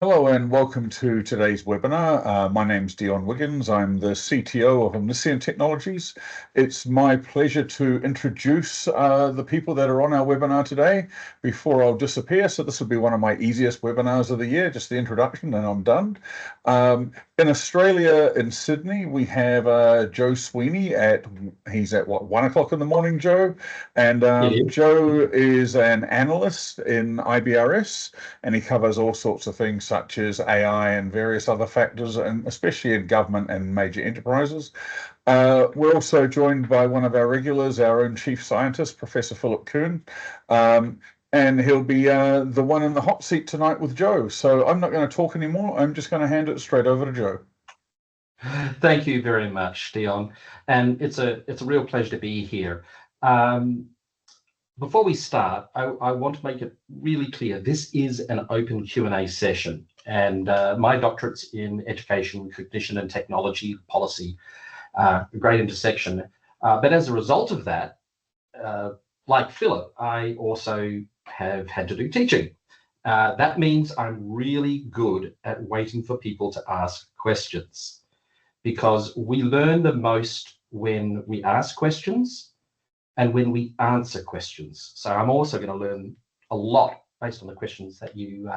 Hello and welcome to today's webinar. My name's Dion Wiggins. I'm the CTO of Omniscien Technologies. It's my pleasure to introduce the people that are on our webinar today before I'll disappear. So this will be one of my easiest webinars of the year, just the introduction, and I'm done. In Australia, in Sydney, we have Joe Sweeney he's at what, 1 o'clock in the morning, Joe? And Joe is an analyst in IBRS, and he covers all sorts of things such as AI and various other factors, and especially in government and major enterprises. We're also joined by one of our regulars, our own chief scientist, Professor Philipp Koehn, and he'll be the one in the hot seat tonight with Joe. So I'm not going to talk anymore. I'm just going to hand it straight over to Joe. Thank you very much, Dion, and it's a real pleasure to be here. Before we start, I want to make it really clear, this is an open Q&A session, and my doctorate's in education, cognition and technology policy, a great intersection. But as a result of that, like Philip, I also have had to do teaching. That means I'm really good at waiting for people to ask questions, because we learn the most when we ask questions and when we answer questions. So I'm also going to learn a lot based on the questions that you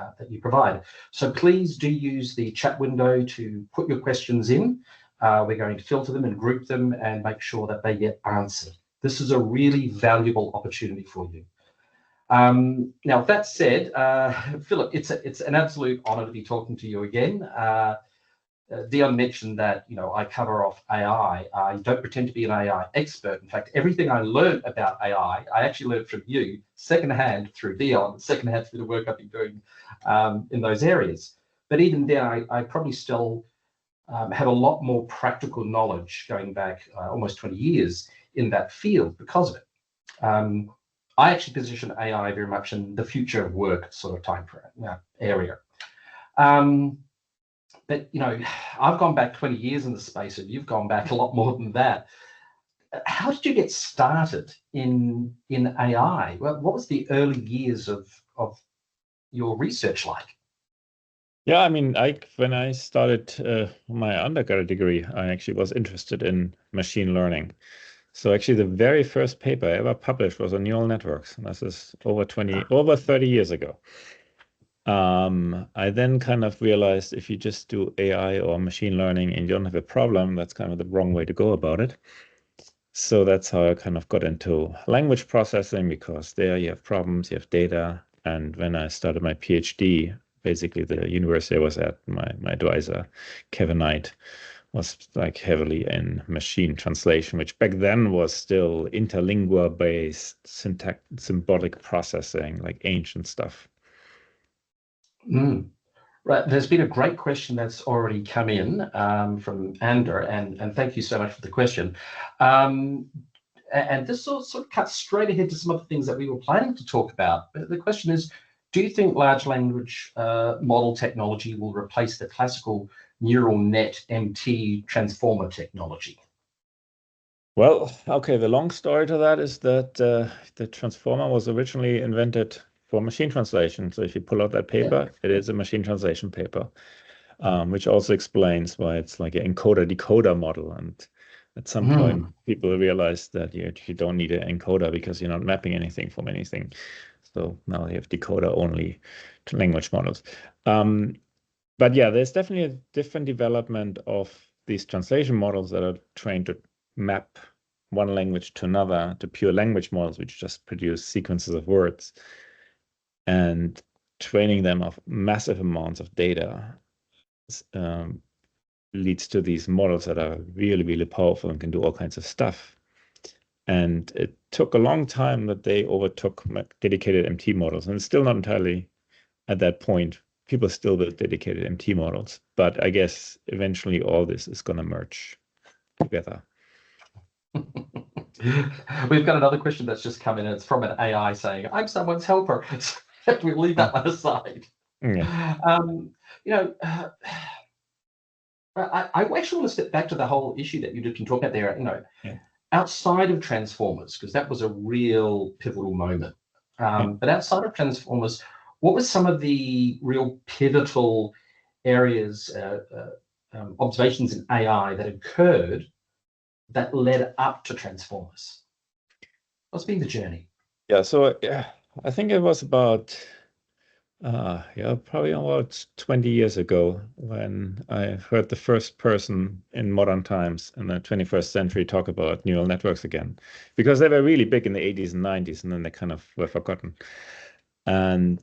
provide. So please do use the chat window to put your questions in. We're going to filter them and group them and make sure that they get answered. This is a really valuable opportunity for you. Now, with that said, Philip, it's an absolute honor to be talking to you again. Dion mentioned that, I cover off AI. I don't pretend to be an AI expert. In fact, everything I learned about AI, I actually learned from you secondhand through Dion, secondhand through the work I've been doing in those areas. But even then, I probably still have a lot more practical knowledge going back almost 20 years in that field because of it. I actually position AI very much in the future of work sort of time frame area. But, I've gone back 20 years in the space, and you've gone back a lot more than that. How did you get started in AI? Well, what was the early years of your research like? Yeah, I mean, when I started my undergraduate degree, I actually was interested in machine learning. So actually, the very first paper I ever published was on neural networks. And this is over 30 years ago. I then kind of realized if you just do AI or machine learning and you don't have a problem, that's kind of the wrong way to go about it. So that's how I kind of got into language processing, because there you have problems, you have data. And when I started my PhD, basically the university I was at, my advisor, Kevin Knight, was like heavily in machine translation, which back then was still interlingua-based symbolic processing, like ancient stuff. Right, there's been a great question that's already come in from Ander, and thank you so much for the question. And this sort of cuts straight ahead to some of the things that we were planning to talk about. The question is, do you think large language model technology will replace the classical neural net MT transformer technology? Well, okay, the long story to that is that the transformer was originally invented for machine translation. So if you pull out that paper, it is a machine translation paper, which also explains why it's like an encoder-decoder model. And at some point, people realized that you don't need an encoder because you're not mapping anything from anything. So now you have decoder-only language models. But yeah, there's definitely a different development of these translation models that are trained to map one language to another, to pure language models, which just produce sequences of words. And training them of massive amounts of data leads to these models that are really, really powerful and can do all kinds of stuff. And it took a long time that they overtook dedicated MT models, and it's still not entirely at that point. People still build dedicated MT models, but I guess eventually all this is going to merge together. We've got another question that's just come in, and it's from an AI saying, "I'm someone's helper." We'll leave that one aside. Yeah. I actually want to step back to the whole issue that you've been talking about there. Outside of transformers, because that was a real pivotal moment. But outside of transformers, what were some of the real pivotal areas, observations in AI that occurred that led up to transformers? What's been the journey? Yeah, so I think it was about probably about 20 years ago when I heard the first person in modern times in the 21st century talk about neural networks again, because they were really big in the 80s and 90s, and then they kind of were forgotten. And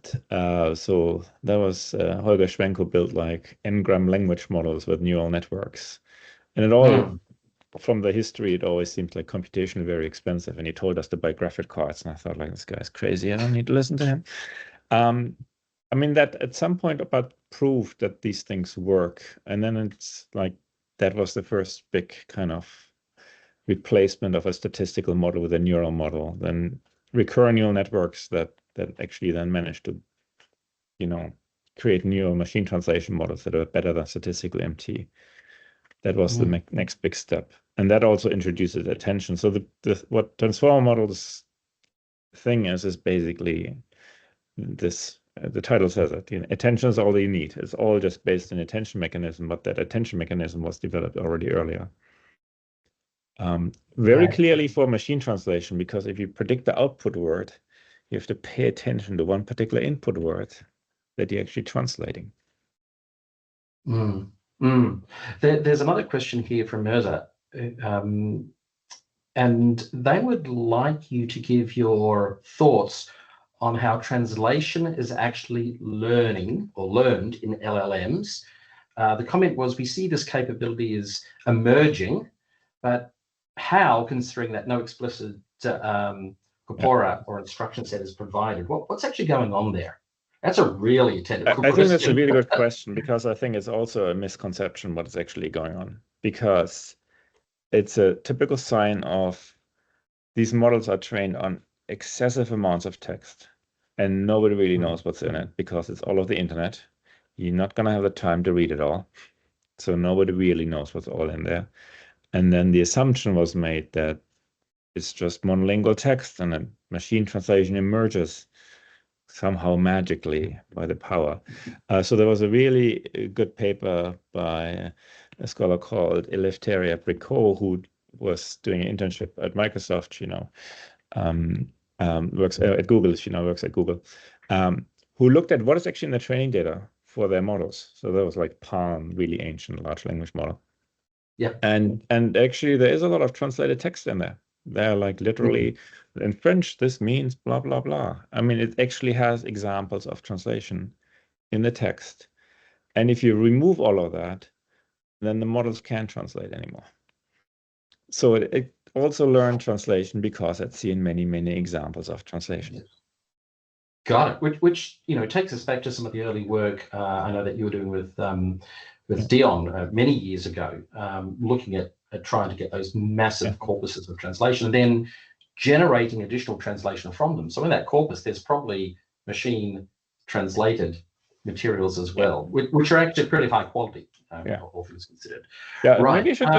so that was Holger Schwenko built like n-gram language models with neural networks. And it all, from the history, it always seemed like computationally very expensive. And he told us to buy graphic cards. And I thought, like, this guy's crazy. I don't need to listen to him. I mean, that at some point about proved that these things work. And then it's like, that was the first big kind of replacement of a statistical model with a neural model. Then recurrent neural networks that actually then managed to, create neural machine translation models that are better than statistical MT. That was the next big step. And that also introduces attention. So what transformer models thing is basically this, the title says it, attention is all you need. It's all just based on attention mechanism, but that attention mechanism was developed already earlier. Very clearly for machine translation, because if you predict the output word, you have to pay attention to one particular input word that you're actually translating. There's another question here from Mirza, and they would like you to give your thoughts on how translation is actually learning or learned in LLMs. The comment was, we see this capability is emerging, but how, considering that no explicit corpora or instruction set is provided? What's actually going on there? That's a really technical question. I think that's a really good question, because I think it's also a misconception what is actually going on, because it's a typical sign of these models are trained on excessive amounts of text and nobody really knows what's in it, because it's all of the internet. You're not going to have the time to read it all. So nobody really knows what's all in there. And then the assumption was made that it's just monolingual text and a machine translation emerges somehow magically by the power. So there was a really good paper by a scholar called Eleftheria Bricot, who was doing an internship at Microsoft, works at Google, she now works at Google, who looked at what is actually in the training data for their models. So that was like Palm, really ancient large language model. Yeah. And actually there is a lot of translated text in there. They're like literally in French, this means blah, blah, blah. I mean, it actually has examples of translation in the text. And if you remove all of that, then the models can't translate anymore. So it also learned translation because it's seen many, many examples of translation. Got it. Which takes us back to some of the early work I know that you were doing with Dion many years ago, looking at trying to get those massive corpuses of translation and then generating additional translation from them. So in that corpus, there's probably machine translated materials as well, which are actually pretty high quality, all things considered. Yeah, right. Maybe you should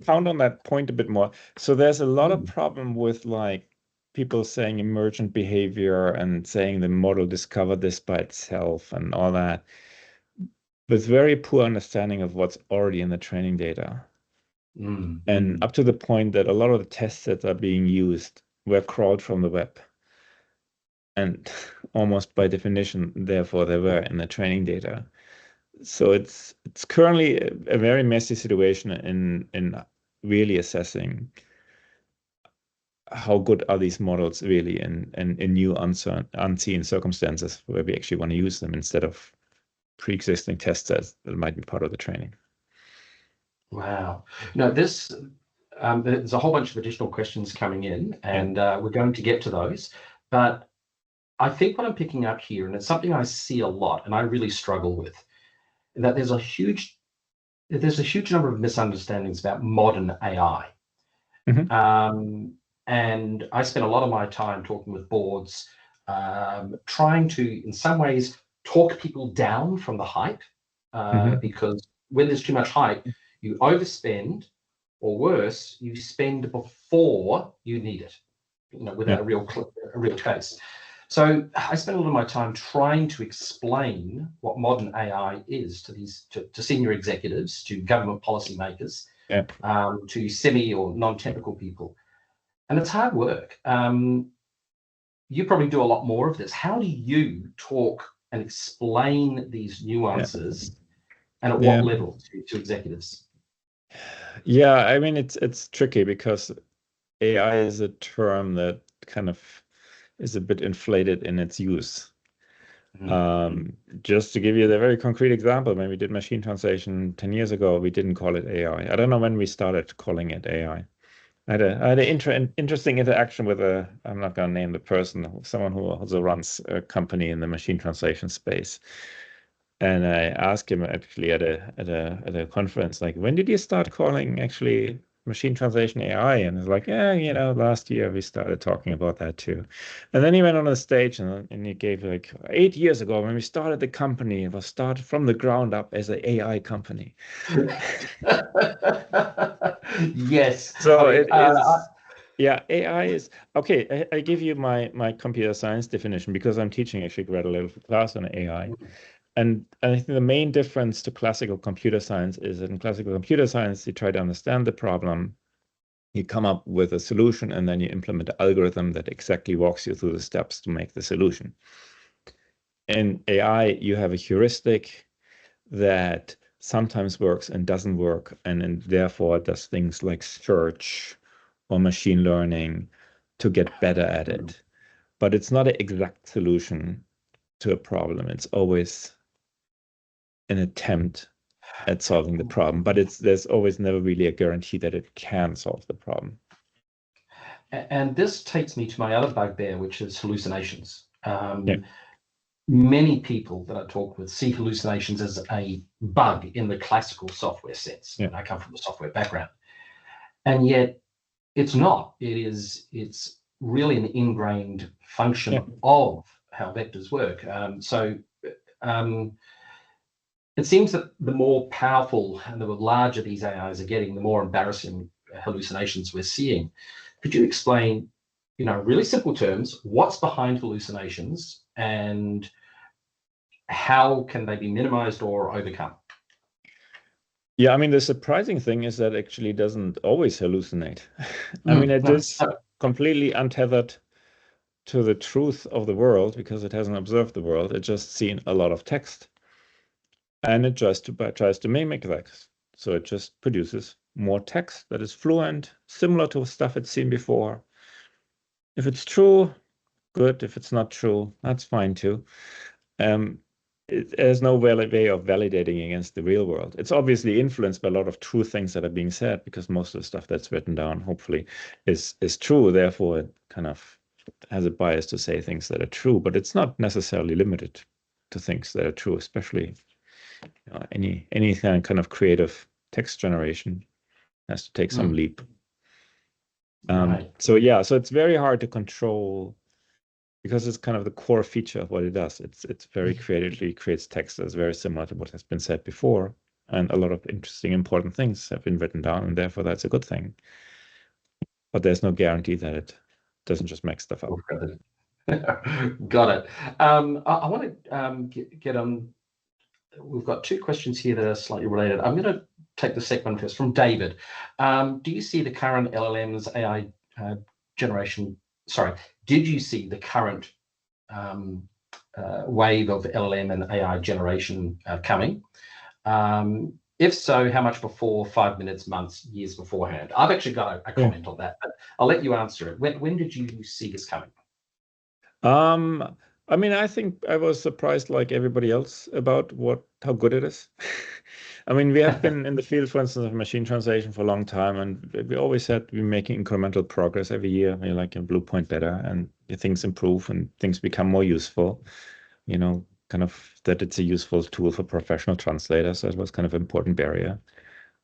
count on that point a bit more. So there's a lot of problem with like people saying emergent behavior and saying the model discovered this by itself and all that, with very poor understanding of what's already in the training data. And up to the point that a lot of the test sets are being used were crawled from the web. And almost by definition, therefore, they were in the training data. So it's currently a very messy situation in really assessing how good are these models really in new unseen circumstances where we actually want to use them instead of pre-existing test sets that might be part of the training. Wow. There's a whole bunch of additional questions coming in, and we're going to get to those. But I think what I'm picking up here, and it's something I see a lot and I really struggle with, that there's a huge number of misunderstandings about modern AI. And I spend a lot of my time talking with boards, trying to, in some ways, talk people down from the hype, because when there's too much hype, you overspend, or worse, you spend before you need it, without a real case. So I spent a lot of my time trying to explain what modern AI is to to senior executives, to government policymakers, Yeah. to semi or non-technical people. And it's hard work. You probably do a lot more of this. How do you talk and explain these nuances, and at what level to executives? Yeah, I mean, it's tricky because AI is a term that kind of is a bit inflated in its use. Just to give you the very concrete example, when we did machine translation 10 years ago, we didn't call it AI. I don't know when we started calling it AI. I had an interesting interaction with I'm not going to name the person, someone who also runs a company in the machine translation space. And I asked him actually at a conference, like, when did you start calling actually machine translation AI? And he's like, yeah, last year we started talking about that too. And then he went on a stage and he gave like 8 years ago when we started the company, it was started from the ground up as an AI company. Yes. So it is. Yeah, AI is okay. I give you my computer science definition because I'm teaching actually quite a little class on AI. And I think the main difference to classical computer science is that in classical computer science, you try to understand the problem, you come up with a solution, and then you implement an algorithm that exactly walks you through the steps to make the solution. In AI, you have a heuristic that sometimes works and doesn't work, and therefore does things like search or machine learning to get better at it. But it's not an exact solution to a problem. It's always an attempt at solving the problem, but there's always never really a guarantee that it can solve the problem. And this takes me to my other bugbear, which is hallucinations. Many people that I talk with see hallucinations as a bug in the classical software sense. Yeah. I come from a software background, and yet it's not. It's really an ingrained function of how vectors work. It seems that the more powerful and the larger these AIs are getting, the more embarrassing hallucinations we're seeing. Could you explain, really simple terms, what's behind hallucinations and how can they be minimized or overcome? Yeah, I mean, the surprising thing is that actually doesn't always hallucinate. I mean, it is completely untethered to the truth of the world because it hasn't observed the world. It's just seen a lot of text. And it tries to mimic that. So it just produces more text that is fluent, similar to stuff it's seen before. If it's true, good. If it's not true, that's fine too. There's no way of validating against the real world. It's obviously influenced by a lot of true things that are being said because most of the stuff that's written down, hopefully, is true. Therefore, it kind of has a bias to say things that are true, but it's not necessarily limited to things that are true, especially any kind of creative text generation has to take some leap. Right. So it's very hard to control because it's kind of the core feature of what it does. It's very creatively creates text that's very similar to what has been said before, and a lot of interesting, important things have been written down, and therefore that's a good thing. But there's no guarantee that it doesn't just make stuff up. Got it. I want to get on. We've got two questions here that are slightly related. I'm going to take the second one first from David. Do you see the current LLMs AI generation? Sorry, did you see the current wave of LLM and AI generation coming? If so, how much before? 5 minutes, months, years beforehand? I've actually got a comment on that, but I'll let you answer it. When did you see this coming? I mean, I think I was surprised like everybody else about how good it is. I mean, we have been in the field, for instance, of machine translation for a long time, and we always said we're making incremental progress every year. We're like a blue point better, and things improve and things become more useful. Kind of that it's a useful tool for professional translators. That was kind of an important barrier.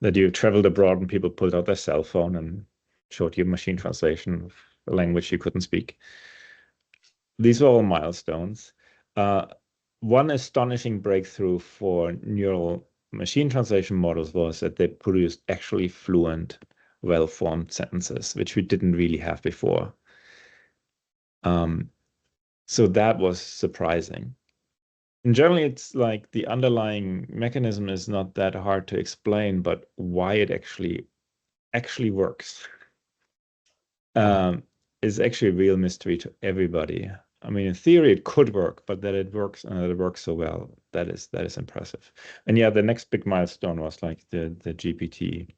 That you traveled abroad and people pulled out their cell phone and showed you machine translation of a language you couldn't speak. These were all milestones. One astonishing breakthrough for neural machine translation models was that they produced actually fluent, well-formed sentences, which we didn't really have before. So that was surprising. And generally, it's like the underlying mechanism is not that hard to explain, but why it actually works is actually a real mystery to everybody. I mean, in theory, it could work, but that it works and that it works so well, that is impressive. And yeah, the next big milestone was like the GPT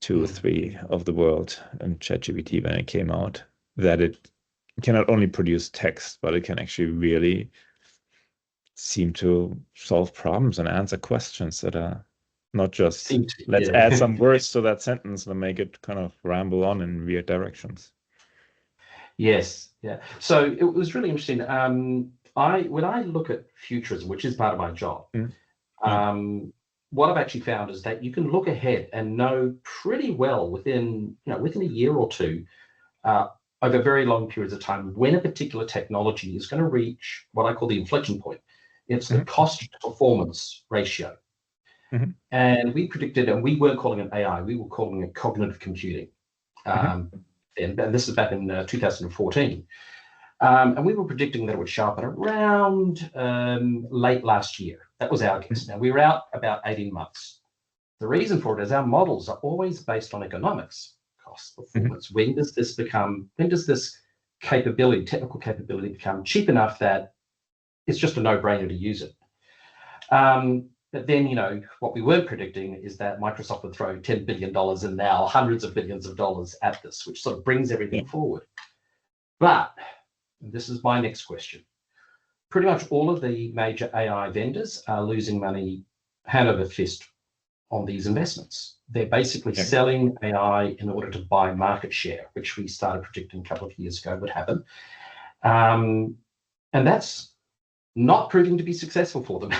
2 or 3 of the world and ChatGPT when it came out, that it can not only produce text, but it can actually really seem to solve problems and answer questions that are not just let's add some words to that sentence and make it kind of ramble on in weird directions. Yes, yeah. So it was really interesting. When I look at futurism, which is part of my job, what I've actually found is that you can look ahead and know pretty well within a year or two, over very long periods of time, when a particular technology is going to reach what I call the inflection point. It's the cost to performance ratio. And we predicted, and we weren't calling it AI, we were calling it cognitive computing. And this is back in 2014. And we were predicting that it would show up at around late last year. That was our guess. Now, we were out about 18 months. The reason for it is our models are always based on economics, cost, performance. When does this technical capability become cheap enough that it's just a no-brainer to use it? But then, what we weren't predicting is that Microsoft would throw $10 billion and now hundreds of billions of dollars at this, which sort of brings everything forward. But this is my next question. Pretty much all of the major AI vendors are losing money hand over fist on these investments. They're basically selling AI in order to buy market share, which we started predicting a couple of years ago would happen. And that's not proving to be successful for them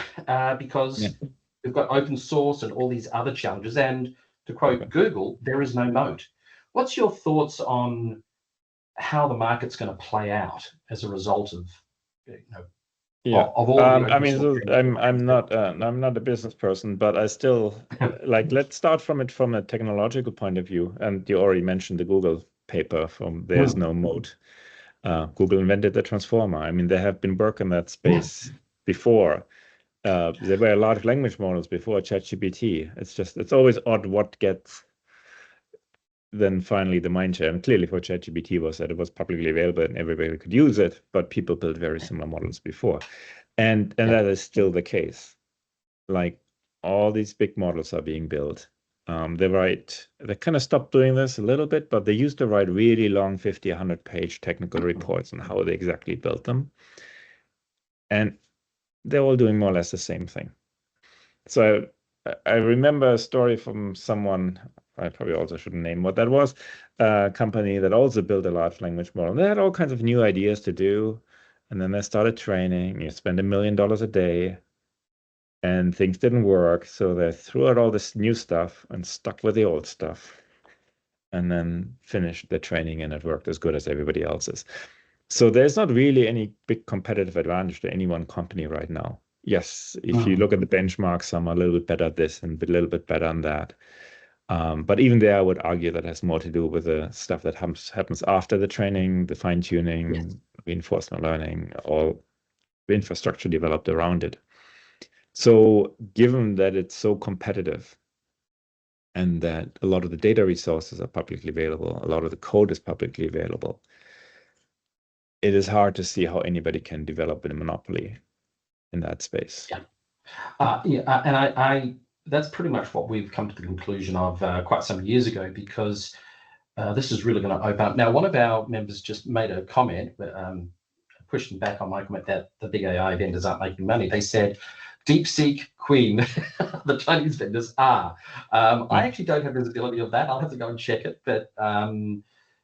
because we've got open source and all these other challenges. And to quote Google, there is no moat. What's your thoughts on how the market's going to play out as a result of, of all I mean, I'm not a business person, but I still like, let's start from a technological point of view. And you already mentioned the Google paper from There's No Moat. Google invented the transformer. I mean, they have been working in that space before. There were large language models before ChatGPT. It's always odd what gets then finally the mind share. And clearly for ChatGPT was that it was publicly available and everybody could use it, but people built very similar models before. And that is still the case. Like all these big models are being built. They kind of stopped doing this a little bit, but they used to write really long 50, 100-page technical reports on how they exactly built them. And they're all doing more or less the same thing. So I remember a story from someone, I probably also shouldn't name what that was, a company that also built a large language model. They had all kinds of new ideas to do. And then they started training. You spend $1 million a day. And things didn't work, so they threw out all this new stuff and stuck with the old stuff, and then finished the training, and it worked as good as everybody else's. So there's not really any big competitive advantage to any one company right now. Yes, if you look at the benchmarks, some are a little bit better at this and a little bit better on that. But even there, I would argue that has more to do with the stuff that happens after the training, the fine-tuning, reinforcement learning, all the infrastructure developed around it. So given that it's so competitive and that a lot of the data resources are publicly available, a lot of the code is publicly available, it is hard to see how anybody can develop a monopoly in that space. And I that's pretty much what we've come to the conclusion of quite some years ago, because this is really going to open up. Now, one of our members just made a comment, pushing back on my comment that the big AI vendors aren't making money. They said, DeepSeek Queen, the Chinese vendors are. I actually don't have visibility of that. I'll have to go and check it. But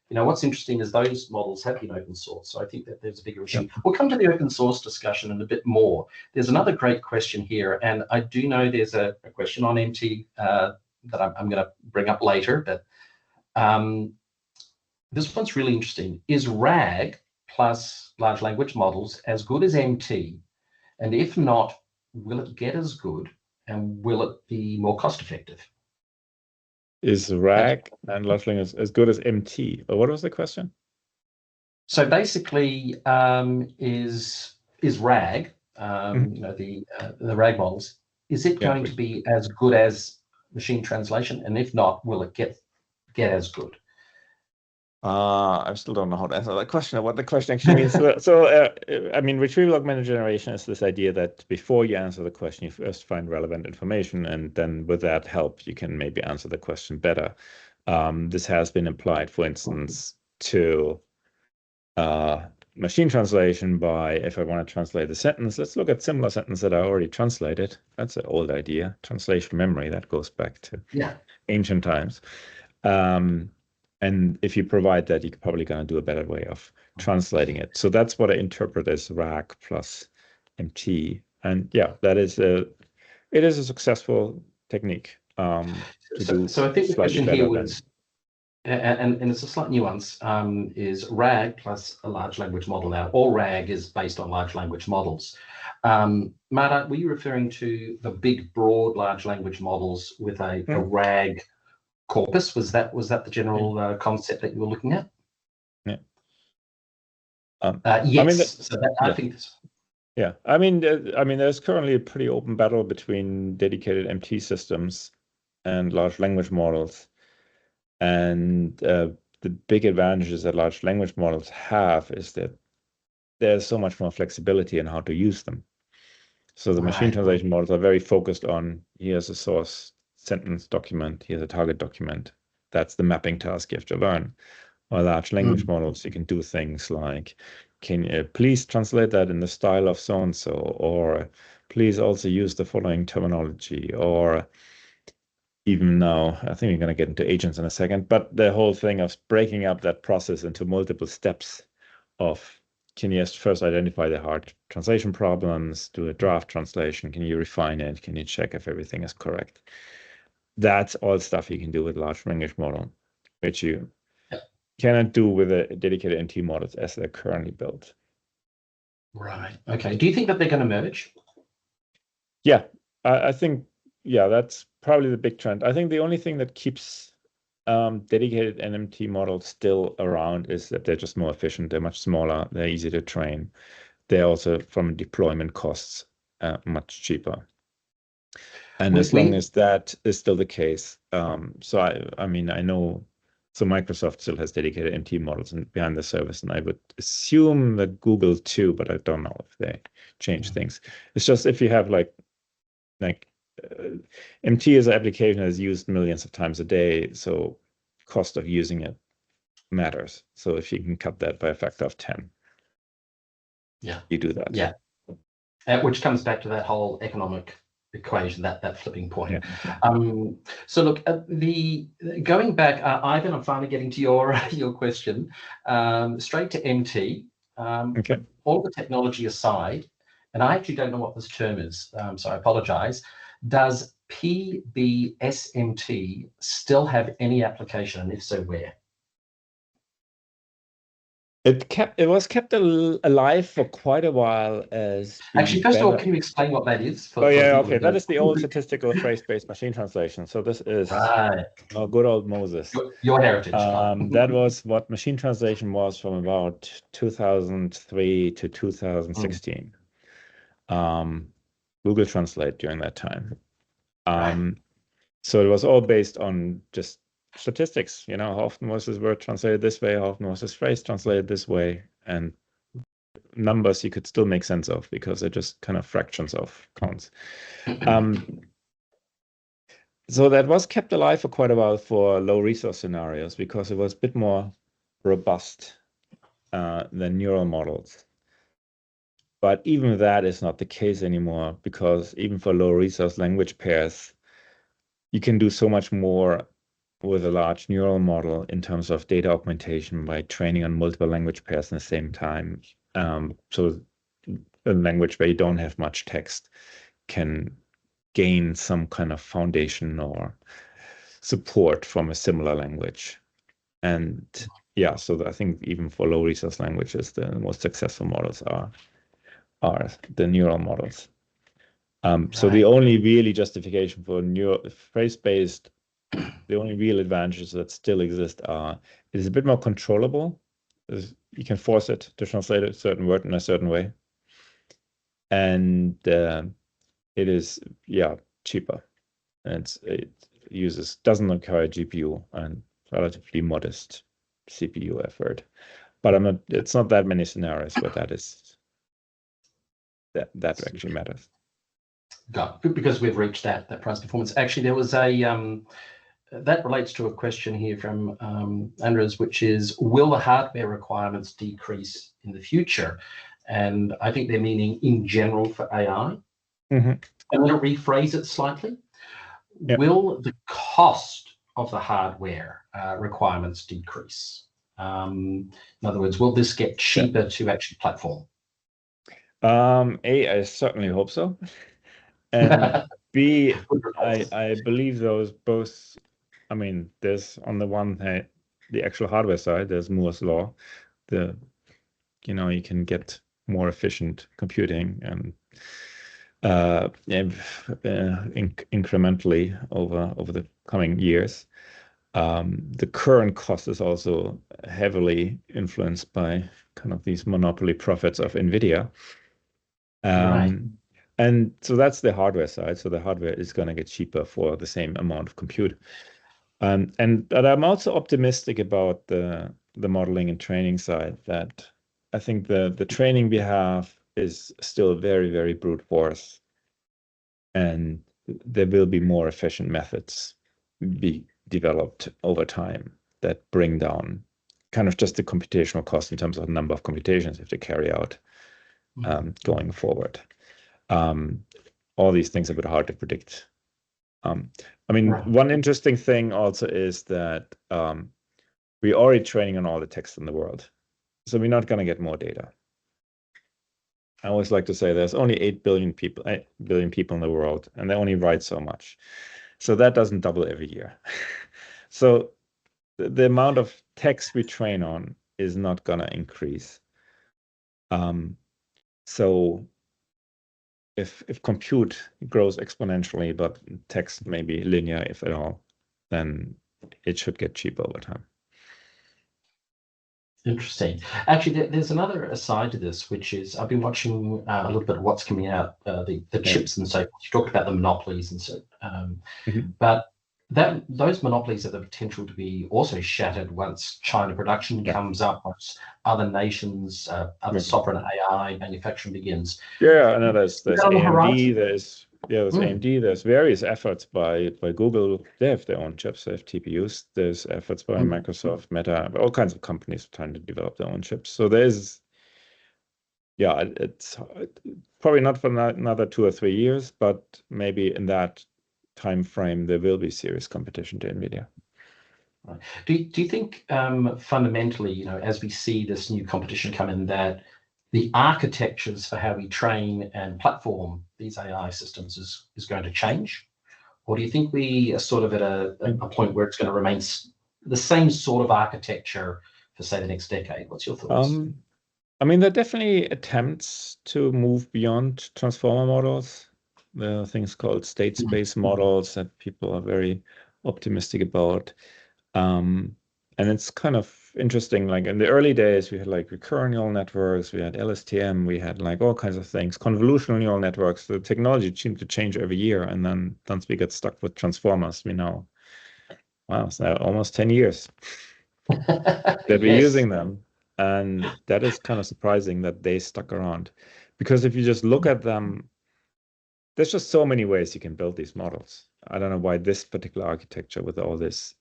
what's interesting is those models have been open source. So I think that there's a bigger issue. We'll come to the open source discussion in a bit more. There's another great question here. And I do know there's a question on MT that I'm going to bring up later. But this one's really interesting. Is RAG plus large language models as good as MT? And if not, will it get as good, and will it be more cost effective? Is RAG and large language as good as MT? Or what was the question? So basically, is RAG, Mhm. you know, the RAG models, is it Yeah, going to be as good as machine translation? And if not, will it get as good? I still don't know how to answer that question, what the question actually means. I mean, retrieval augmented generation is this idea that before you answer the question, you first find relevant information, and then with that help, you can maybe answer the question better. This has been applied, for instance, to machine translation by, if I want to translate a sentence, let's look at similar sentence that I already translated. That's an old idea. Translation memory, that goes back to ancient times. And if you provide that, you're probably going to do a better way of translating it. So that's what I interpret as RAG plus MT. And yeah, it is a successful technique to do So I think the slightly question better here than. was, and it's a slight nuance, is RAG plus a large language model. Now, all RAG is based on large language models. Marta, were you referring to the big, broad large language models with a RAG corpus? Was that the general concept that you were looking at? Yeah. Yes. I mean, so that, I think this. Yeah, I mean, there's currently a pretty open battle between dedicated MT systems and large language models, and the big advantages that large language models have is that there's so much more flexibility in how to use them. So the machine translation models are very focused on, here's a source sentence document, here's a target document. That's the mapping task you have to learn. Or large language models, you can do things like, can you please translate that in the style of so-and-so, or please also use the following terminology, or even now, I think we're going to get into agents in a second, but the whole thing of breaking up that process into multiple steps of, can you first identify the hard translation problems, do a draft translation, can you refine it, can you check if everything is correct? That's all stuff you can do with large language model, which you cannot do with a dedicated MT models as they're currently built. Right. Okay. Do you think that they're going to merge? Yeah, I think, yeah, that's probably the big trend. I think the only thing that keeps dedicated NMT models still around is that they're just more efficient. They're much smaller. They're easy to train. They're also, from deployment costs, much cheaper. And as long as that is still the case, so I mean, I know, so Microsoft still has dedicated MT models behind the service, and I would assume that Google too, but I don't know if they change things. It's just if you have like MT as an application is used millions of times a day, so cost of using it matters. So if you can cut that by a factor of 10, you do that. Yeah, which comes back to that whole economic equation, that flipping point. So look, going back, Ivan, I'm finally getting to your question. Straight to MT. Okay. All the technology aside, and I actually don't know what this term is, so I apologize. Does PBSMT still have any application, and if so, where? It was kept alive for quite a while as actually, first of all, can you explain what that is? Okay. That is the old statistical phrase-based machine translation. So this is good old Moses. Your heritage. That was what machine translation was from about 2003 to 2016. Google Translate during that time. So it was all based on just statistics, how often was this word translated this way, how often was this phrase translated this way, and numbers you could still make sense of because they're just kind of fractions of counts. So that was kept alive for quite a while for low resource scenarios because it was a bit more robust than neural models. But even that is not the case anymore because even for low resource language pairs, you can do so much more with a large neural model in terms of data augmentation by training on multiple language pairs at the same time. So a language where you don't have much text can gain some kind of foundation or support from a similar language. And yeah, so I think even for low resource languages, the most successful models are the neural models. So the only really justification for phrase-based, the only real advantages that still exist are it is a bit more controllable. you can force it to translate a certain word in a certain way. And it is, cheaper. And it doesn't require GPU and relatively modest CPU effort. But it's not that many scenarios where that actually matters. Because we've reached that price performance. Actually, there was that relates to a question here from Andres, which is, will the hardware requirements decrease in the future? And I think they're meaning in general for AI. I'm going to rephrase it slightly. Yep. Will the cost of the hardware requirements decrease? In other words, will this get cheaper to actually platform? A, I certainly hope so. And B, I believe those both, I mean, there's on the one hand, the actual hardware side, there's Moore's law. You can get more efficient computing and incrementally over the coming years. The current cost is also heavily influenced by kind of these monopoly profits of NVIDIA. Right. And so that's the hardware side. So the hardware is going to get cheaper for the same amount of compute. But I'm also optimistic about the modeling and training side, that I think the training we have is still very, very brute force. And there will be more efficient methods be developed over time that bring down kind of just the computational cost in terms of the number of computations you have to carry out going forward. All these things are a bit hard to predict. One interesting thing also is that we're already training on all the text in the world. So we're not going to get more data. I always like to say there's only 8 billion people in the world, and they only write so much. So that doesn't double every year. So the amount of text we train on is not going to increase. So if compute grows exponentially, but text may be linear, if at all, then it should get cheaper over time. Interesting. Actually, there's another aside to this, which is I've been watching a little bit of what's coming out, the chips and so forth. You talked about the monopolies and so, but those monopolies have the potential to be also shattered once China production comes up, once other nations, other sovereign AI manufacturing begins. Yeah, I know there's AMD, there's AMD, there's various efforts by Google. They have their own chips, they have TPUs. There's efforts by Microsoft, Meta, all kinds of companies trying to develop their own chips. So there's, it's probably not for another 2 or 3 years, but maybe in that time frame there will be serious competition to NVIDIA. Right. Do you think fundamentally, as we see this new competition come in, that the architectures for how we train and platform these AI systems is going to change? Or do you think we are sort of at a point where it's going to remain the same sort of architecture for, say, the next decade? What's your thoughts? There are definitely attempts to move beyond transformer models. There are things called state space models that people are very optimistic about. And it's kind of interesting, like in the early days, we had like recurrent neural networks, we had LSTM, we had like all kinds of things, convolutional neural networks. The technology seemed to change every year. And then once we got stuck with transformers, we know, wow, it's now almost 10 years that we're using them. And that is kind of surprising that they stuck around. Because if you just look at them, there's just so many ways you can build these models. I don't know why this particular architecture with all this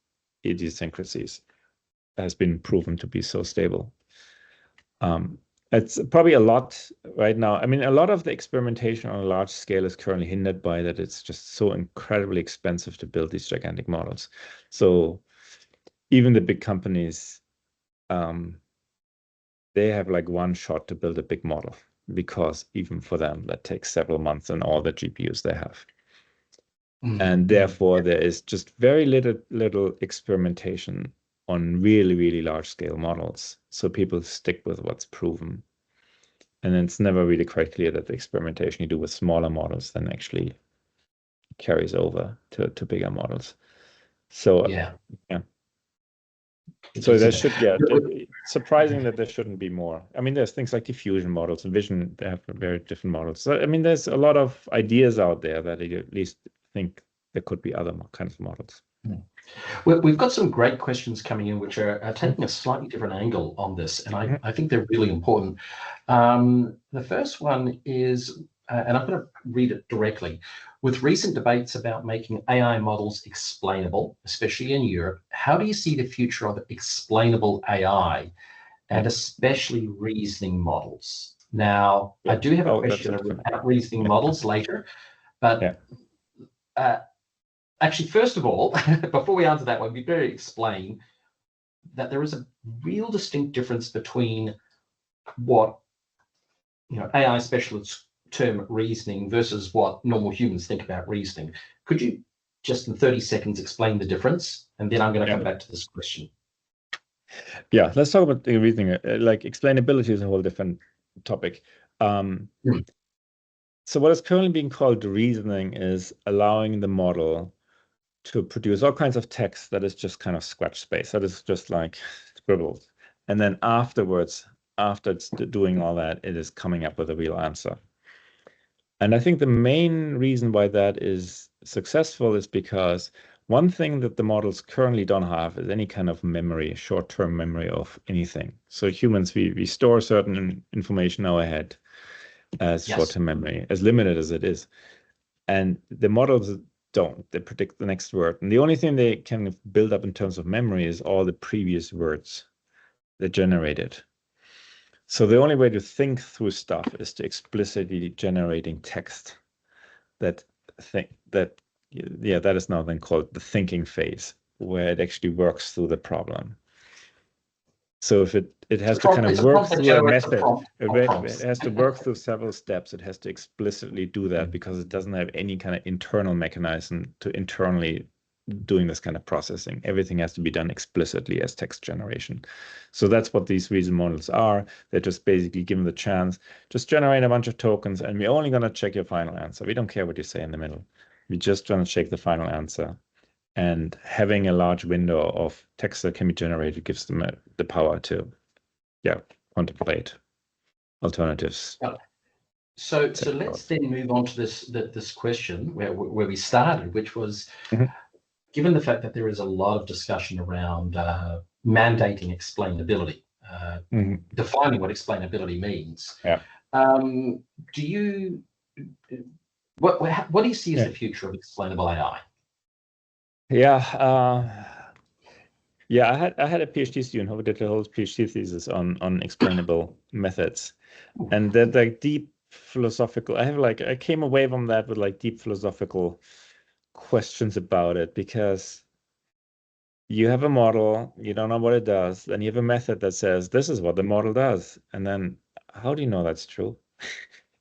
idiosyncrasies has been proven to be so stable. It's probably a lot right now. A lot of the experimentation on a large scale is currently hindered by that it's just so incredibly expensive to build these gigantic models. So even the big companies, they have like one shot to build a big model, because even for them, that takes several months and all the GPUs they have. And therefore, there is just very little experimentation on really, really large scale models. So people stick with what's proven. And it's never really quite clear that the experimentation you do with smaller models then actually carries over to bigger models. So, yeah. So there should, yeah, surprising that there shouldn't be more. I mean, there's things like diffusion models and vision, they have very different models. So, I mean, there's a lot of ideas out there that I at least think there could be other kinds of models. Well, we've got some great questions coming in, which are taking a slightly different angle on this, and I think they're really important. The first one is, and I'm going to read it directly. With recent debates about making AI models explainable, especially in Europe, how do you see the future of explainable AI, and especially reasoning models? Now, I do have a question about reasoning models later, but actually, first of all, before we answer that one, we better explain that there is a real distinct difference between what AI specialists term reasoning versus what normal humans think about reasoning. Could you just in 30 seconds explain the difference? And then I'm going to come back to this question. Yeah, let's talk about the reasoning. Like explainability is a whole different topic. So what is currently being called reasoning is allowing the model to produce all kinds of text that is just kind of scratch space, that is just like scribbled. And then afterwards, after it's doing all that, it is coming up with a real answer. And I think the main reason why that is successful is because one thing that the models currently don't have is any kind of memory, short-term memory of anything. So humans, we store certain information in our head as short-term memory, as limited as it is. And the models don't. They predict the next word. And the only thing they can build up in terms of memory is all the previous words they generated. So the only way to think through stuff is to explicitly generating text. That is now then called the thinking phase, where it actually works through the problem. So if it has to kind of work through a method, it has to work through several steps. It has to explicitly do that because it doesn't have any kind of internal mechanism to internally doing this kind of processing. Everything has to be done explicitly as text generation. So that's what these reason models are. They're just basically given the chance, just generate a bunch of tokens, and we're only going to check your final answer. We don't care what you say in the middle. We're just trying to check the final answer. And having a large window of text that can be generated gives them the power to, contemplate alternatives. So let's then move on to this question where we started, which was, given the fact that there is a lot of discussion around mandating explainability, defining what explainability means. What do you see as the future of explainable AI? I had a PhD student who did a whole PhD thesis on explainable methods, and they're like deep philosophical. I came away from that with like deep philosophical questions about it, because you have a model, you don't know what it does, then you have a method that says this is what the model does, and then how do you know that's true?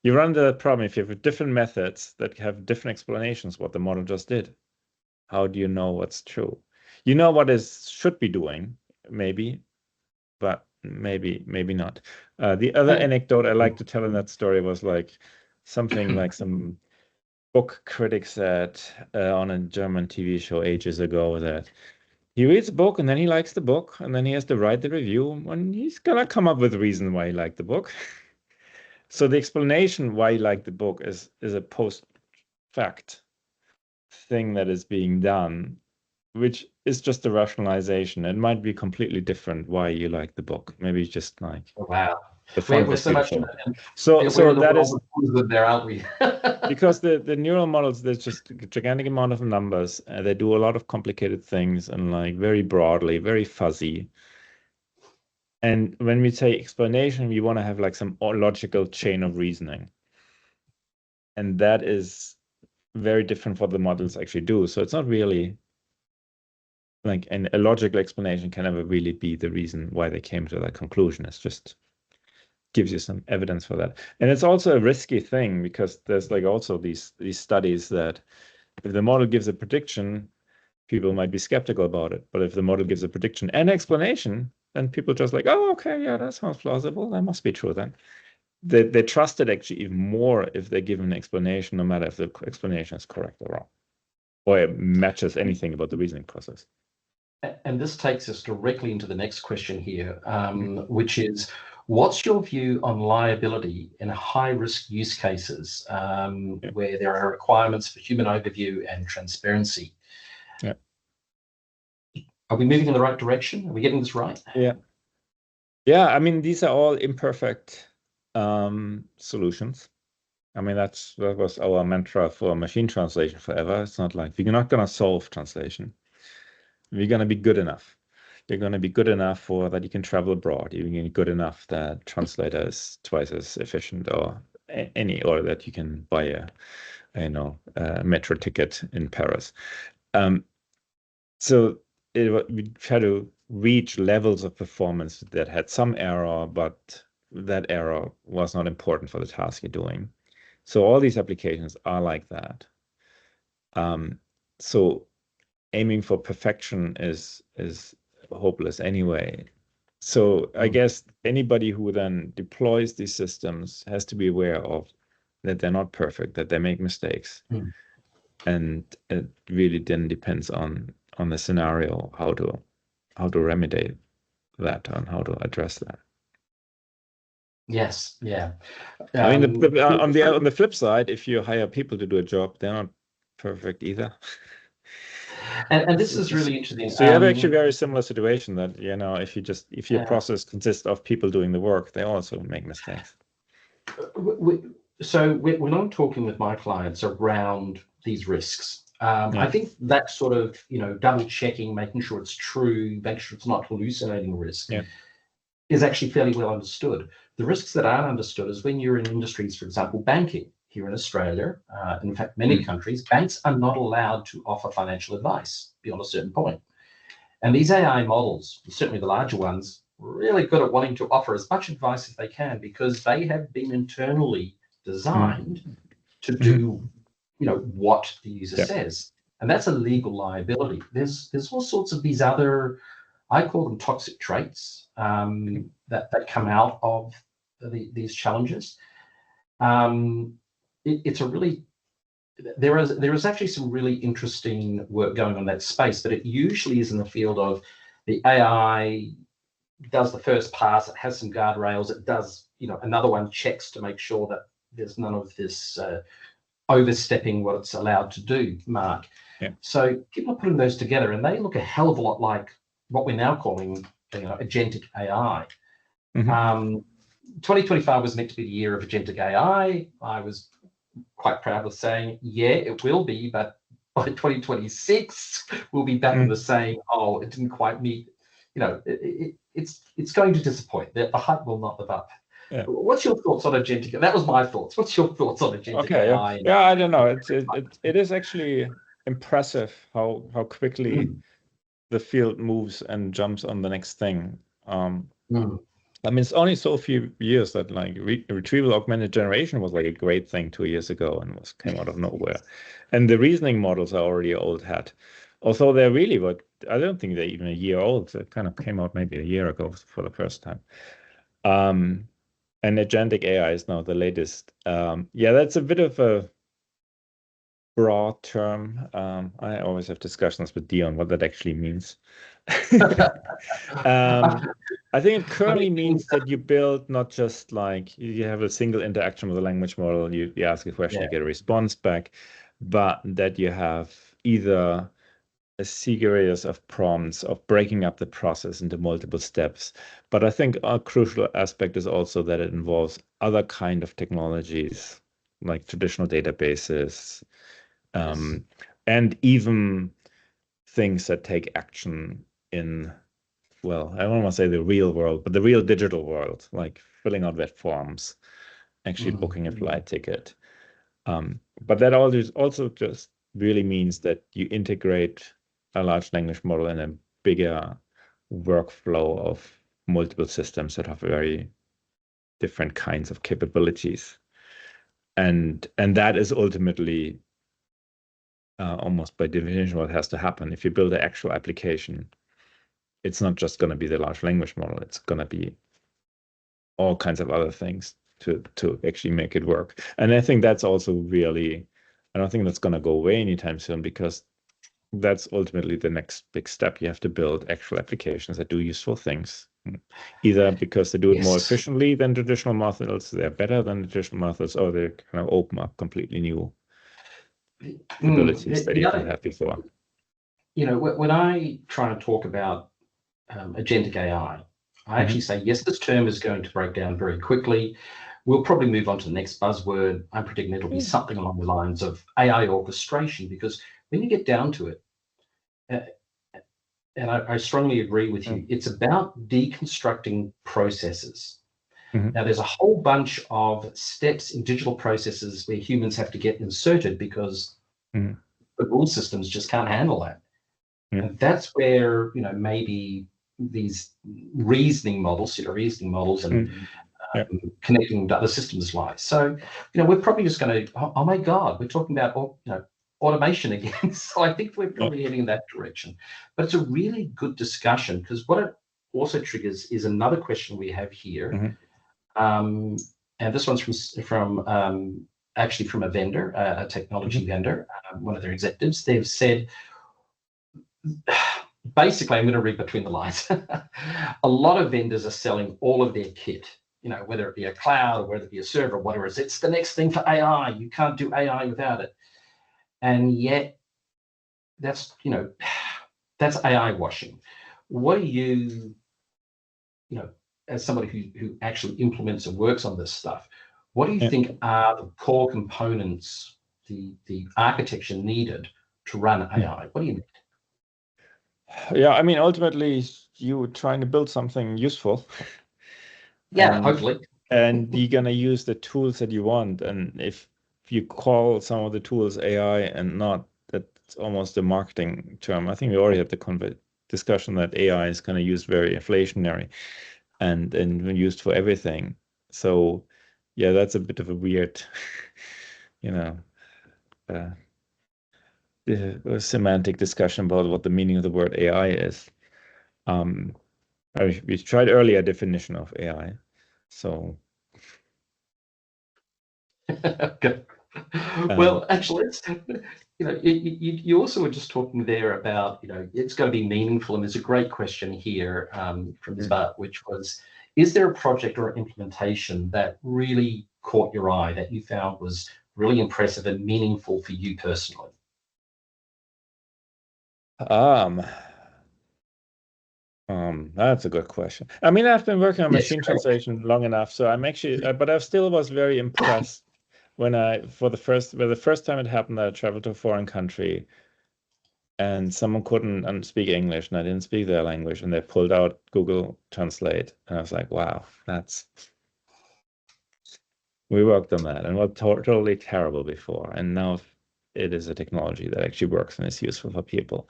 You run into that problem if you have different methods that have different explanations what the model just did. How do you know what's true? You know what it should be doing, maybe, but maybe not. The other anecdote I like to tell in that story was like something like some book critic said on a German TV show ages ago, that he reads a book and then he likes the book and then he has to write the review and he's gonna come up with a reason why he liked the book. So the explanation why he liked the book is a post-fact thing that is being done, which is just a rationalization. It might be completely different why you like the book. Maybe just like, the font was beautiful. So that is there, aren't we? because the neural models, there's just a gigantic amount of numbers. They do a lot of complicated things and like very broadly, very fuzzy. And when we say explanation, we want to have like some logical chain of reasoning. And that is very different what the models actually do. So it's not really like a logical explanation can never really be the reason why they came to that conclusion. It's just gives you some evidence for that. And it's also a risky thing because there's like also these studies that if the model gives a prediction, people might be skeptical about it. But if the model gives a prediction and explanation, then people just like, oh, okay, yeah, that sounds plausible. That must be true then. They trust it actually even more if they give an explanation, no matter if the explanation is correct or wrong, or it matches anything about the reasoning process. And this takes us directly into the next question here, which is, what's your view on liability in high-risk use cases where there are requirements for human overview and transparency? Yeah. Are we moving in the right direction? Are we getting this right? Yeah. Yeah, I mean, these are all imperfect solutions. I mean, that was our mantra for machine translation forever. It's not like we're not going to solve translation. We're going to be good enough. You're going to be good enough for that you can travel abroad. You're going to be good enough that translator is twice as efficient, or or that you can buy a metro ticket in Paris. So we try to reach levels of performance that had some error, but that error was not important for the task you're doing. So all these applications are like that. So aiming for perfection is hopeless anyway. So I guess anybody who then deploys these systems has to be aware of that they're not perfect, that they make mistakes. And it really then depends on the scenario, how to remedy that and how to address that. Yes, yeah. I mean, on the flip side, if you hire people to do a job, they're not perfect either. And this is really interesting. So you have actually a very similar situation that, if your process consists of people doing the work, they also make mistakes. So when I'm talking with my clients around these risks, I think that sort of, double checking, making sure it's true, making sure it's not hallucinating risk is actually fairly well understood. The risks that aren't understood is when you're in industries, for example, banking. Here in Australia, in fact, many countries, banks are not allowed to offer financial advice beyond a certain point. And these AI models, certainly the larger ones, really good at wanting to offer as much advice as they can because they have been internally designed to do, what the user says. And that's a legal liability. There's all sorts of these other, I call them toxic traits, that come out of these challenges. It's a really, there is actually some really interesting work going on in that space, but it usually is in the field of the AI does the first pass, it has some guardrails, it does, another one checks to make sure that there's none of this overstepping what it's allowed to do, Mark. So people are putting those together and they look a hell of a lot like what we're now calling, agentic AI. 2025 was meant to be the year of agentic AI. I was quite proud of saying, yeah, it will be, but by 2026, we'll be back in the saying, oh, it didn't quite meet, it's going to disappoint. The hype will not live up. Yeah. What's your thoughts on agentic? That was my thoughts. What's your thoughts on agentic AI? Yeah, I don't know. It is actually impressive how quickly the field moves and jumps on the next thing. I mean, it's only so few years that like retrieval augmented generation was like a great thing 2 years ago and came out of nowhere. And the reasoning models are already old hat. Although they're really I don't think they're even a year old. It kind of came out maybe a year ago for the first time. And agentic AI is now the latest. That's a bit of a broad term. I always have discussions with Dion what that actually means. I think it currently means that you build not just like you have a single interaction with a language model, you ask a question, you get a response back, but that you have either a series of prompts of breaking up the process into multiple steps. But I think a crucial aspect is also that it involves other kind of technologies like traditional databases, and even things that take action in, well, I don't want to say the real world, but the real digital world, like filling out web forms, actually booking a flight ticket. But that also just really means that you integrate a large language model in a bigger workflow of multiple systems that have very different kinds of capabilities. And that is ultimately almost by definition what has to happen. If you build an actual application, it's not just going to be the large language model. It's going to be all kinds of other things to actually make it work. And I think that's also really, I don't think that's going to go away anytime soon because that's ultimately the next big step. You have to build actual applications that do useful things, either because they do it more efficiently than traditional methods, they're better than traditional methods, or they kind of open up completely new abilities that you didn't have before. You know, when I try and talk about agentic AI, I actually say, yes, this term is going to break down very quickly. We'll probably move on to the next buzzword. I'm predicting it'll be something along the lines of AI orchestration, because when you get down to it, and I strongly agree with you, it's about deconstructing processes. Now, there's a whole bunch of steps in digital processes where humans have to get inserted because the rule systems just can't handle that. And that's where, you know, maybe these reasoning models and connecting to other systems lie. So, you know, we're probably just going to, oh my God, we're talking about, you know, automation again. So I think we're probably heading in that direction. But it's a really good discussion, because what it also triggers is another question we have here. And this one's from actually from a vendor, a technology vendor, one of their executives. They've said, basically, I'm going to read between the lines. A lot of vendors are selling all of their kit, you know, whether it be a cloud or whether it be a server, whatever it is. It's the next thing for AI. You can't do AI without it. And yet, that's, you know, that's AI washing. What do you know, as somebody who actually implements and works on this stuff, what do you think are the core components, the architecture needed to run AI? What do you need? Yeah, I mean, ultimately, you're trying to build something useful. Yeah, hopefully. And you're going to use the tools that you want. And if you call some of the tools AI and not, that's almost a marketing term. I think we already had the discussion that AI is kind of used very inflationary and when used for everything. So yeah, that's a bit of a weird, you know, a semantic discussion about what the meaning of the word AI is. We tried earlier definition of AI. So okay. Well, actually, you know, you also were just talking there about, you know, it's going to be meaningful, and there's a great question here from Zbat, which was, is there a project or implementation that really caught your eye, that you found was really impressive and meaningful for you personally? That's a good question. I mean, I've been working on machine translation long enough, so I'm actually, but I still was very impressed when the first time it happened, I traveled to a foreign country and someone couldn't speak English and I didn't speak their language, and they pulled out Google Translate, and I was like, wow, we worked on that and was totally terrible before, and now it is a technology that actually works and is useful for people.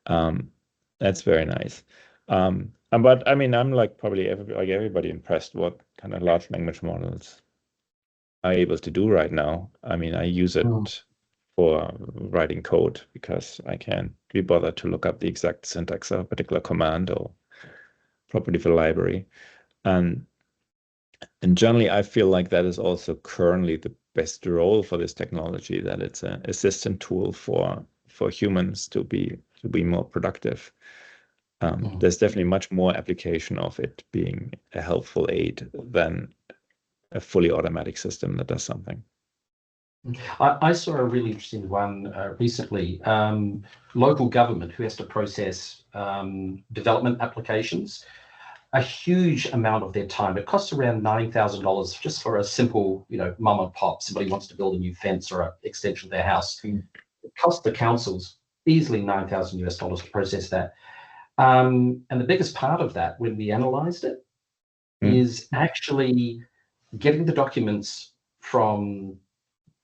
That's very nice. But I mean, I'm like probably everybody impressed what kind of large language models are able to do right now. I mean, I use it for writing code because I can't be bothered to look up the exact syntax of a particular command or property of a library. And generally, I feel like that is also currently the best role for this technology, that it's an assistant tool for humans to be more productive. There's definitely much more application of it being a helpful aid than a fully automatic system that does something. I saw a really interesting one recently. Local government who has to process development applications, a huge amount of their time. It costs around $90,000 just for a simple, you know, mom and pop. Somebody wants to build a new fence or an extension of their house. It costs the councils easily $9,000 to process that. And the biggest part of that, when we analyzed it, is actually getting the documents from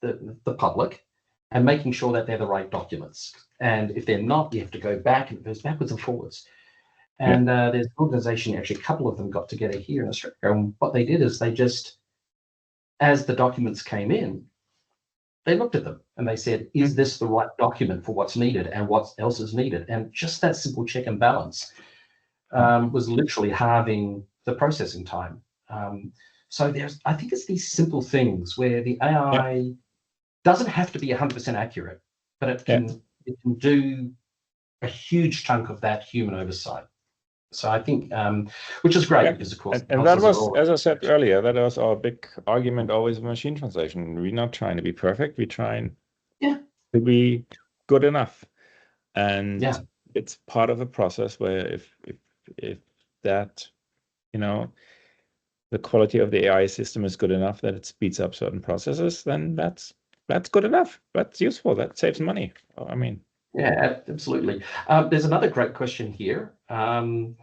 the public and making sure that they're the right documents. And if they're not, you have to go back, and it goes backwards and forwards. And there's an organization, actually a couple of them got together here in Australia, and what they did is they just, as the documents came in, they looked at them and they said, is this the right document for what's needed and what else is needed? And just that simple check and balance was literally halving the processing time. So I think it's these simple things where the AI doesn't have to be 100% accurate, but it can do a huge chunk of that human oversight. So I think, which is great because, of course, and that was, as I said earlier, that was our big argument always in machine translation. We're not trying to be perfect. We're trying to be good enough. And it's part of a process where if that, the quality of the AI system is good enough that it speeds up certain processes, then that's good enough. That's useful. That saves money. I mean. Yeah, absolutely. There's another great question here. And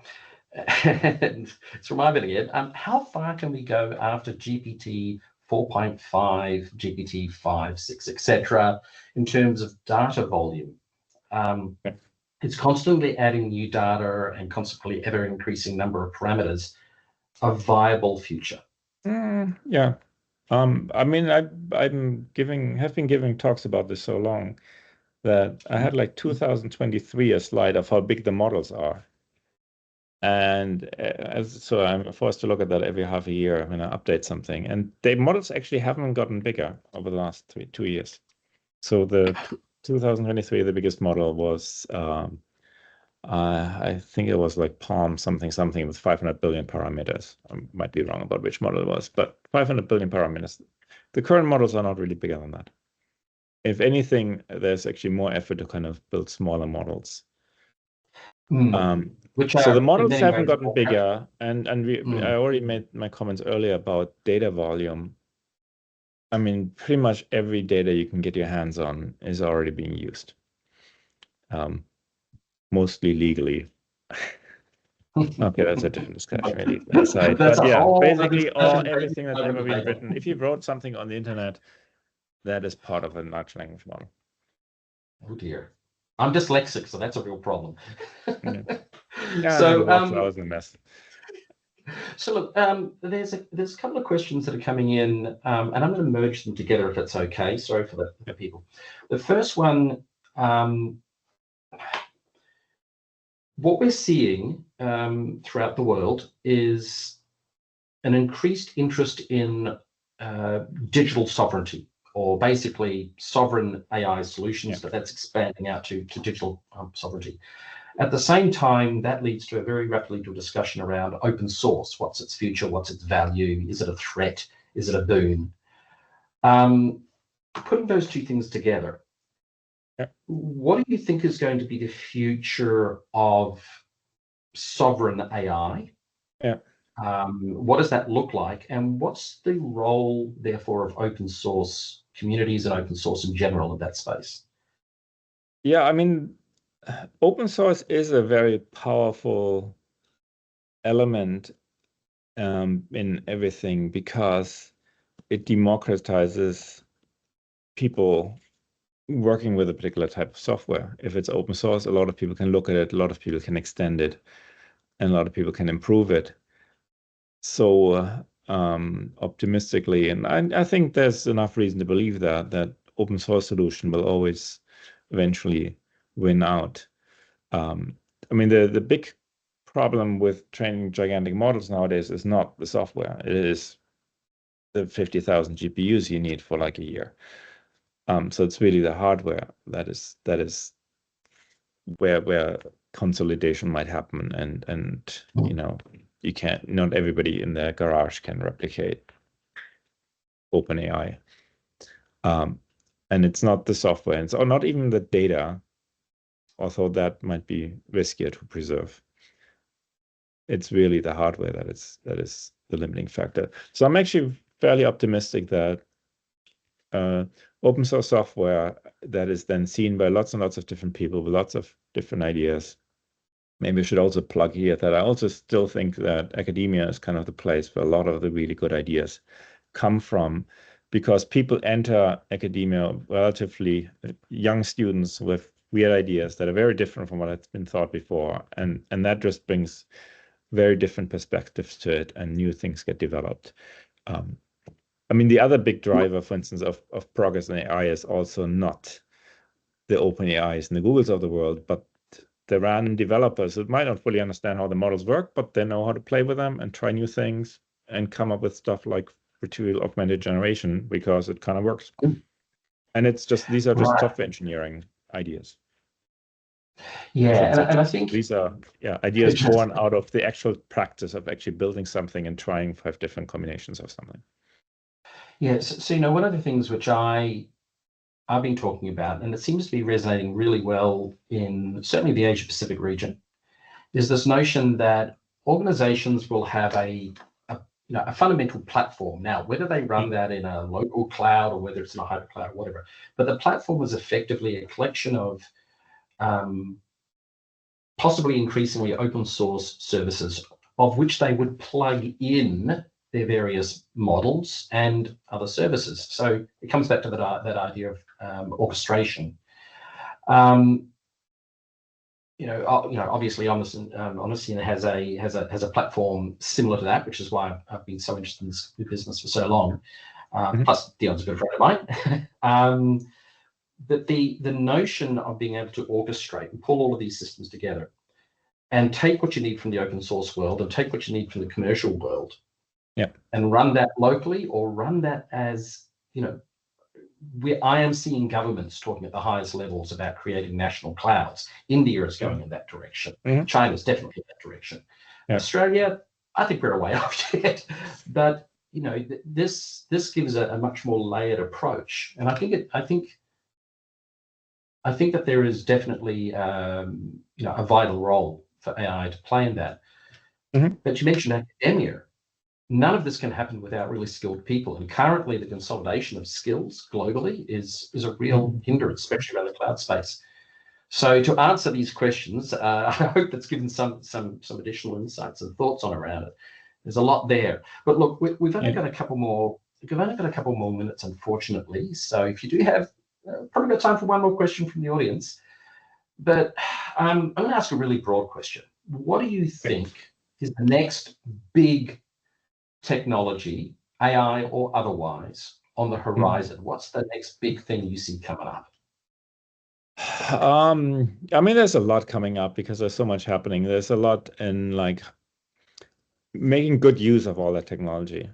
it's from Ivan again. How far can we go after GPT 4.5, GPT 5, 6, etc., in terms of data volume? It's constantly adding new data and constantly ever increasing number of parameters. A viable future? Yeah. I mean, have been giving talks about this so long that I had like 2023 a slide of how big the models are. And so I'm forced to look at that every half a year when I update something. And the models actually haven't gotten bigger over the last 2 years. So the 2023, the biggest model was, I think it was like Palm something with 500 billion parameters. I might be wrong about which model it was, but 500 billion parameters. The current models are not really bigger than that. If anything, there's actually more effort to kind of build smaller models. So the models haven't gotten bigger, and I already made my comments earlier about data volume. I mean, pretty much every data you can get your hands on is already being used, mostly legally. Okay, that's a different discussion, really. Aside. But yeah, basically everything that's ever been written. If you wrote something on the internet, that is part of a large language model. Oh dear, I'm dyslexic, so that's a real problem. So I was a mess. So look, there's a couple of questions that are coming in, and I'm going to merge them together if it's okay. Sorry for the people. The first one, what we're seeing throughout the world is an increased interest in digital sovereignty, or basically sovereign AI solutions, that's expanding out to digital sovereignty. At the same time, that leads to a very rapidly to a discussion around open source. What's its future? What's its value? Is it a threat? Is it a boon? Putting those two things together, what do you think is going to be the future of sovereign AI? What does that look like? And what's the role, therefore, of open source communities and open source in general in that space? Yeah, I mean, open source is a very powerful element in everything because it democratizes people working with a particular type of software. If it's open source, a lot of people can look at it, a lot of people can extend it, and a lot of people can improve it. So optimistically, and I think there's enough reason to believe that open source solution will always eventually win out. I mean, the big problem with training gigantic models nowadays is not the software. It is the 50,000 GPUs you need for like a year. So it's really the hardware that is where consolidation might happen, and you can't. Not everybody in their garage can replicate OpenAI, and it's not the software, or not even the data, although that might be riskier to preserve. It's really the hardware that is the limiting factor. So I'm actually fairly optimistic that open source software that is then seen by lots and lots of different people with lots of different ideas. Maybe I should also plug here that I also still think that academia is kind of the place where a lot of the really good ideas come from, because people enter academia, relatively young students with weird ideas that are very different from what has been thought before, and that just brings very different perspectives to it, and new things get developed. I mean, the other big driver, for instance, of progress in AI is also not the OpenAIs and the Googles of the world, but the random developers that might not fully understand how the models work, but they know how to play with them and try new things and come up with stuff like virtual augmented generation because it kind of works. And it's just, these are just software engineering ideas. Yeah, So and I think these are ideas born out of the actual practice of actually building something and trying 5 different combinations of something. Yeah, so one of the things which I've been talking about, and it seems to be resonating really well in certainly the Asia Pacific region, is this notion that organizations will have a fundamental platform. Now, whether they run that in a local cloud or whether it's in a hypercloud or whatever, but the platform is effectively a collection of possibly increasingly open source services, of which they would plug in their various models and other services. So it comes back to that idea of orchestration. Obviously, Omniscien has a platform similar to that, which is why I've been so interested in this business for so long. Plus, Dion's a good friend of mine. But the notion of being able to orchestrate and pull all of these systems together and take what you need from the open source world and take what you need from the commercial world, and run that locally or run that as, I am seeing governments talking at the highest levels about creating national clouds. India is going in that direction. China's definitely in that direction. Australia, I think we're a way off yet, but this gives a much more layered approach, and I think that there is definitely a vital role for AI to play in that. But you mentioned academia. None of this can happen without really skilled people, and currently the consolidation of skills globally is a real hindrance, especially around the cloud space. So to answer these questions, I hope that's given some additional insights and thoughts around it. There's a lot there, but look, we've only got a couple more. We've only got a couple more minutes, unfortunately. So if you do have probably got time for one more question from the audience, but I'm going to ask a really broad question. What do you think is the next big technology, AI or otherwise, on the horizon? What's the next big thing you see coming up? I mean, there's a lot coming up because there's so much happening. There's a lot in like making good use of all that technology.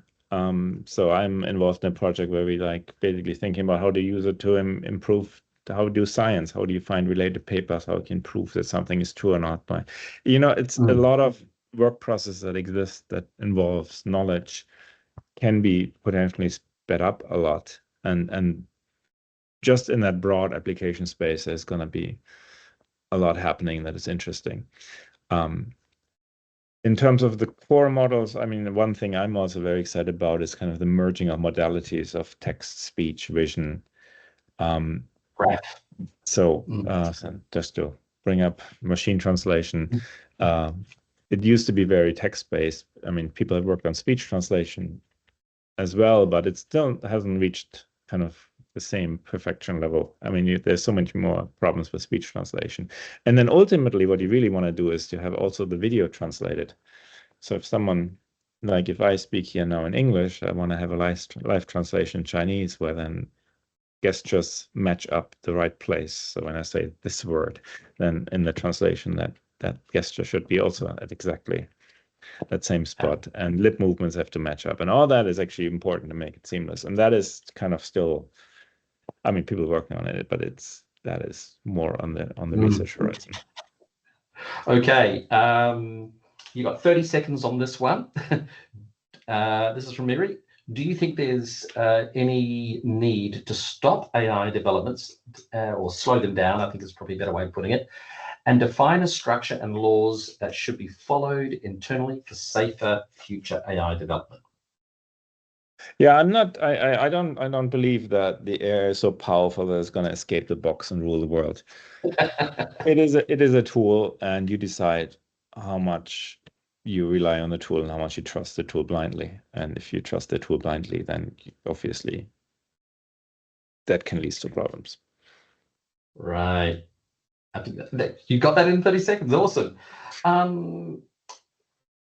So I'm involved in a project where we like basically thinking about how to use it to improve how to do science. How do you find related papers? How you can prove that something is true or not? It's a lot of work process that exists that involves knowledge can be potentially sped up a lot, and just in that broad application space, there's going to be a lot happening that is interesting. In terms of the core models, I mean, one thing I'm also very excited about is kind of the merging of modalities of text, speech, vision. Right. So just to bring up machine translation, it used to be very text-based. I mean, people have worked on speech translation as well, but it still hasn't reached kind of the same perfection level. I mean, there's so much more problems with speech translation. And then ultimately, what you really want to do is to have also the video translated. So if someone, like if I speak here now in English, I want to have a live translation in Chinese, where then gestures match up the right place. So when I say this word, then in the translation, that gesture should be also at exactly that same spot, and lip movements have to match up, and all that is actually important to make it seamless. And that is kind of still, I mean, people are working on it, but that is more on the research horizon. Okay, you got 30 seconds on this one. This is from Mary. Do you think there's any need to stop AI developments or slow them down? I think is probably a better way of putting it. And define a structure and laws that should be followed internally for safer future AI development. Yeah, I don't believe that the AI is so powerful that it's going to escape the box and rule the world. It is a tool, and you decide how much you rely on the tool and how much you trust the tool blindly. And if you trust the tool blindly, then obviously that can lead to problems. Right. I think that you got that in 30 seconds. Awesome.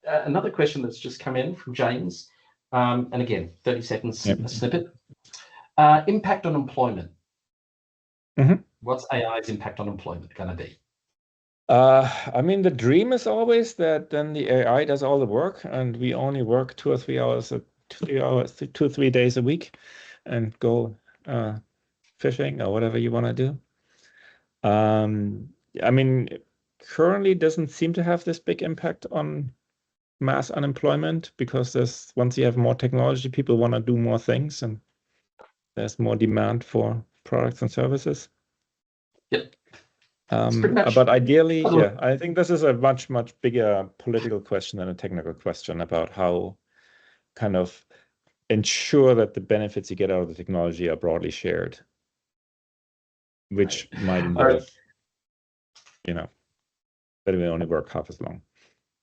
Another question that's just come in from James, and again, 30 seconds a snippet. Impact on employment. What's AI's impact on employment going to be? I mean, the dream is always that then the AI does all the work, and we only work 2 or 3 hours, 2 or 3 days a week, and go fishing or whatever you want to do. I mean, currently it doesn't seem to have this big impact on mass unemployment, because once you have more technology, people want to do more things, and there's more demand for products and services. Yep. Pretty much. But ideally, yeah, I think this is a much, much bigger political question than a technical question about how kind of ensure that the benefits you get out of the technology are broadly shared, which might involve, that we only work half as long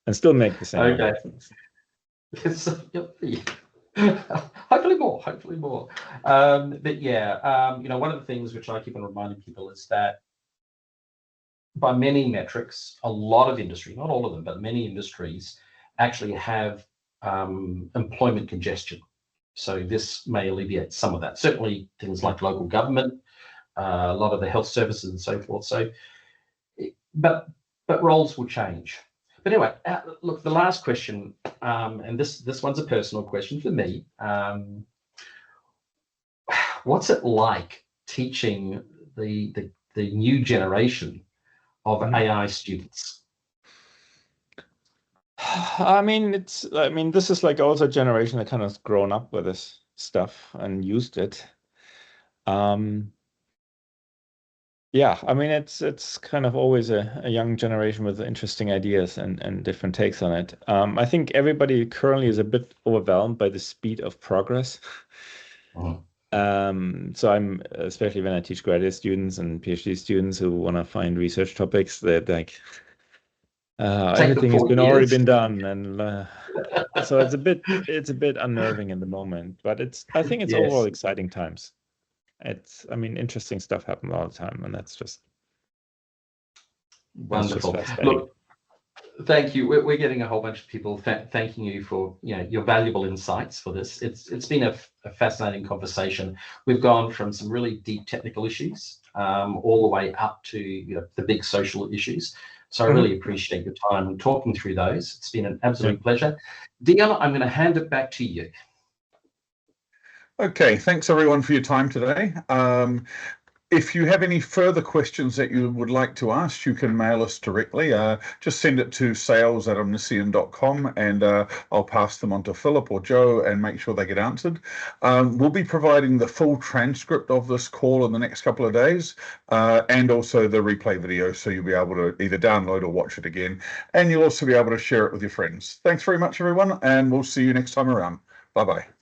and still make the same Okay. Hopefully more. But yeah, one of the things which I keep on reminding people is that by many metrics, a lot of industry, not all of them, but many industries actually have employment congestion. So this may alleviate some of that. Certainly things like local government, a lot of the health services and so forth. So, but roles will change. But anyway, look, the last question, and this one's a personal question for me. What's it like teaching the new generation of AI students? I mean, this is like also a generation that kind of grown up with this stuff and used it. Yeah, I mean, it's kind of always a young generation with interesting ideas and different takes on it. I think everybody currently is a bit overwhelmed by the speed of progress. So I'm, especially when I teach graduate students and PhD students who want to find research topics, they're like, everything has already been done, and so it's a bit unnerving in the moment. But I think it's overall exciting times. I mean, interesting stuff happens all the time, and that's just wonderful. Fascinating. Look, thank you. We're getting a whole bunch of people thanking you for your valuable insights for this. It's been a fascinating conversation. We've gone from some really deep technical issues all the way up to the big social issues. So I really appreciate your time talking through those. It's been an absolute pleasure. Dion, I'm going to hand it back to you. Okay, thanks everyone for your time today. If you have any further questions that you would like to ask, you can mail us directly. Just send it to sales@omniscien.com, and I'll pass them on to Philip or Joe and make sure they get answered. We'll be providing the full transcript of this call in the next couple of days, and also the replay video, so you'll be able to either download or watch it again, and you'll also be able to share it with your friends. Thanks very much, everyone, and we'll see you next time around. Bye-bye.